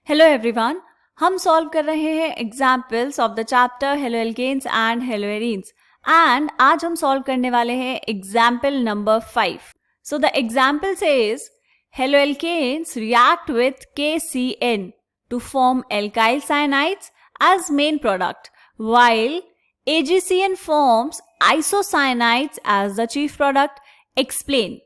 Hello everyone, हम solve कर रहे हैं examples of the chapter halo alkanes and halo arenes and आज हम सॉल्व करने वाले हैं example number 5. So the example says halo alkanes react with KCN to form alkyl cyanides as main product while AgCN forms isocyanides as the chief product. Explain.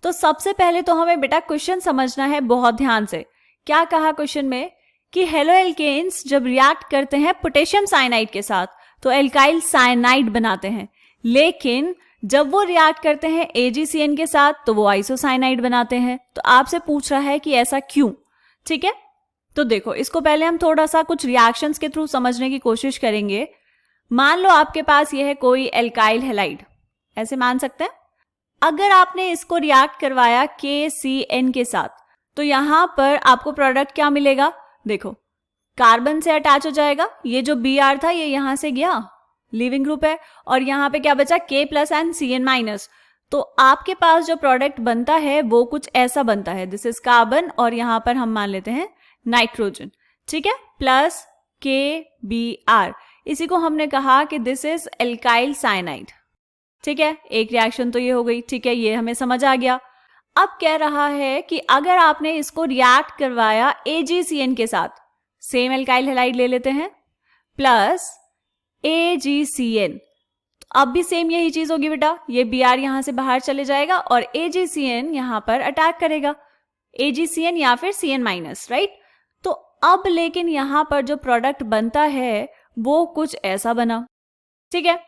तो सबसे पहले तो हमें बेटा क्वेश्चन समझना है बहुत ध्यान से. क्या कहा क्वेश्चन में कि हेलो एल्केन्स जब रिएक्ट करते हैं पोटेशियम साइनाइड के साथ तो एल्काइल साइनाइड बनाते हैं, लेकिन जब वो रिएक्ट करते हैं AgCN के साथ तो वो आइसोसाइनाइड बनाते हैं. तो आपसे पूछ रहा है कि ऐसा क्यों. ठीक है, तो देखो इसको पहले हम थोड़ा सा कुछ रिएक्शंस के थ्रू समझने की कोशिश करेंगे. मान लो आपके पास यह है कोई एल्काइल हैलाइड, ऐसे मान सकते हैं. अगर आपने इसको रिएक्ट करवाया KCN के साथ तो यहां पर आपको प्रोडक्ट क्या मिलेगा. देखो कार्बन से अटैच हो जाएगा, ये जो Br था ये यहां से गया, लिविंग ग्रुप है, और यहां पे क्या बचा K plus and CN minus. तो आपके पास जो प्रोडक्ट बनता है वो कुछ ऐसा बनता है. दिस इज कार्बन और यहां पर हम मान लेते हैं नाइट्रोजन. ठीक है, प्लस KBr. इसी को हमने कहा कि दिस इज एल्काइल साइनाइड. ठीक है, एक रिएक्शन तो ये हो गई. ठीक है, ये हमें समझ आ गया. अब कह रहा है कि अगर आपने इसको रिएक्ट करवाया AgCN के साथ, सेम एल्काइल हैलाइड ले लेते हैं, प्लस AgCN, तो अब भी सेम यही चीज होगी बेटा. ये Br यहां से बाहर चले जाएगा और AgCN यहां पर अटैक करेगा, AgCN या फिर CN माइनस, राइट. तो अब लेकिन यहां पर जो प्रोडक्ट बनता है वो कुछ ऐसा बना. ठीक है,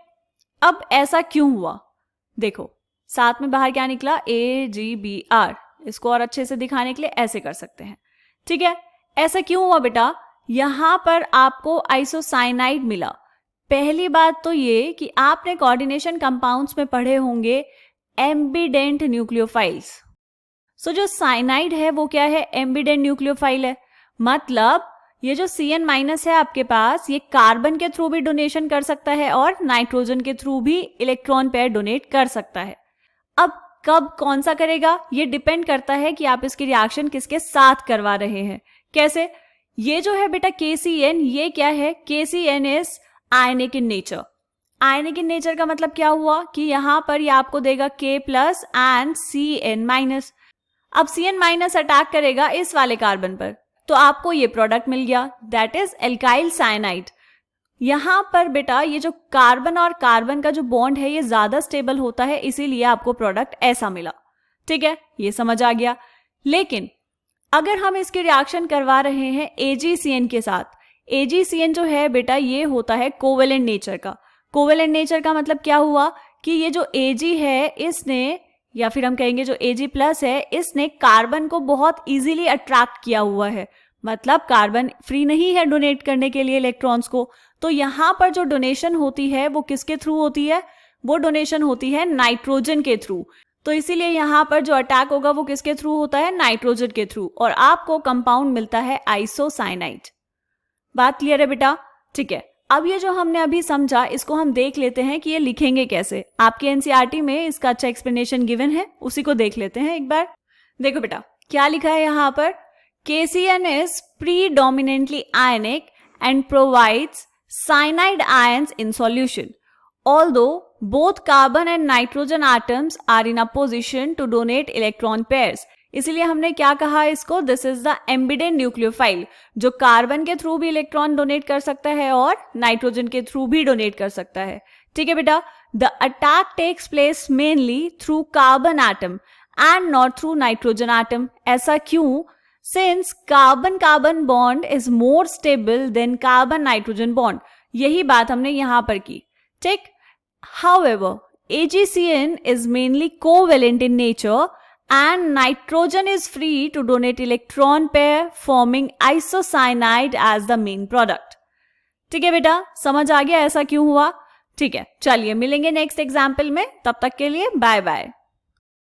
अब ऐसा क्यों हुआ. देखो साथ में बाहर क्या निकला, AgBr. इसको और अच्छे से दिखाने के लिए ऐसे कर सकते हैं. ठीक है, ऐसा क्यों हुआ बेटा. यहां पर आपको आइसोसाइनाइड मिला. पहली बात तो ये कि आपने कोऑर्डिनेशन कंपाउंड्स में पढ़े होंगे एम्बिडेंट न्यूक्लियोफाइल्स. सो जो साइनाइड है वो क्या है, एम्बिडेंट न्यूक्लियोफाइल है. मतलब ये जो CN माइनस है आपके पास, ये कार्बन के थ्रू भी डोनेशन कर सकता है और नाइट्रोजन के थ्रू भी इलेक्ट्रॉन पेयर डोनेट कर सकता है. अब कब कौन सा करेगा ये डिपेंड करता है कि आप इसकी रिएक्शन किसके साथ करवा रहे हैं. कैसे, ये जो है बेटा KCN, ये क्या है, KCN is ionic in nature. Ionic in nature का मतलब क्या हुआ कि यहां पर ये आपको देगा K plus and CN minus. अब CN माइनस अटैक करेगा इस वाले कार्बन पर तो आपको ये प्रोडक्ट मिल गया, दैट इज एल्काइल साइनाइड. यहां पर बेटा ये जो कार्बन और कार्बन का जो बॉन्ड है ये ज्यादा स्टेबल होता है, इसीलिए आपको प्रोडक्ट ऐसा मिला. ठीक है, ये समझ आ गया. लेकिन अगर हम इसकी रिएक्शन करवा रहे हैं AgCN के साथ, AgCN जो है बेटा ये होता है कोवेलेंट नेचर का. कोवेलेंट नेचर का मतलब क्या हुआ कि ये जो Ag है इसने, या फिर हम कहेंगे जो Ag प्लस है, इसने कार्बन को बहुत इजीली अट्रैक्ट किया हुआ है. मतलब कार्बन फ्री नहीं है डोनेट करने के लिए इलेक्ट्रॉन्स को. तो यहां पर जो डोनेशन होती है वो किसके थ्रू होती है, वो डोनेशन होती है नाइट्रोजन के थ्रू. तो इसीलिए यहां पर जो अटैक होगा वो किसके थ्रू होता है, नाइट्रोजन के थ्रू, और आपको कंपाउंड मिलता है आइसोसाइनाइड. बात क्लियर है बेटा. ठीक है, अब ये जो हमने अभी समझा इसको हम देख लेते हैं कि ये लिखेंगे कैसे. आपके NCERT में इसका अच्छा एक्सप्लेनेशन गिवन है, उसी को देख लेते हैं एक बार. देखो बेटा क्या लिखा है यहां पर, KCN is predominantly ionic and provides cyanide ions in solution, although both carbon and nitrogen atoms are in a position to donate electron pairs. इसलिए हमने क्या कहा इसको, this is the ambient nucleophile, जो कार्बन के थ्रू भी electron donate कर सकता है और नाइट्रोजन के थ्रू भी डोनेट कर सकता है. ठीक है बेटा, the attack takes place mainly through carbon atom and not through nitrogen atom. ऐसा क्यों, since carbon-carbon bond is more stable than carbon-nitrogen bond. यही बात हमने यहां पर की. ठीक. However, AgCN is mainly covalent in nature and nitrogen is free to donate electron pair forming isocyanide as the main product. ठीक है बेटा, समझ आ गया ऐसा क्यों हुआ. ठीक है, चलिए मिलेंगे नेक्स्ट एग्जाम्पल में. तब तक के लिए बाय बाय.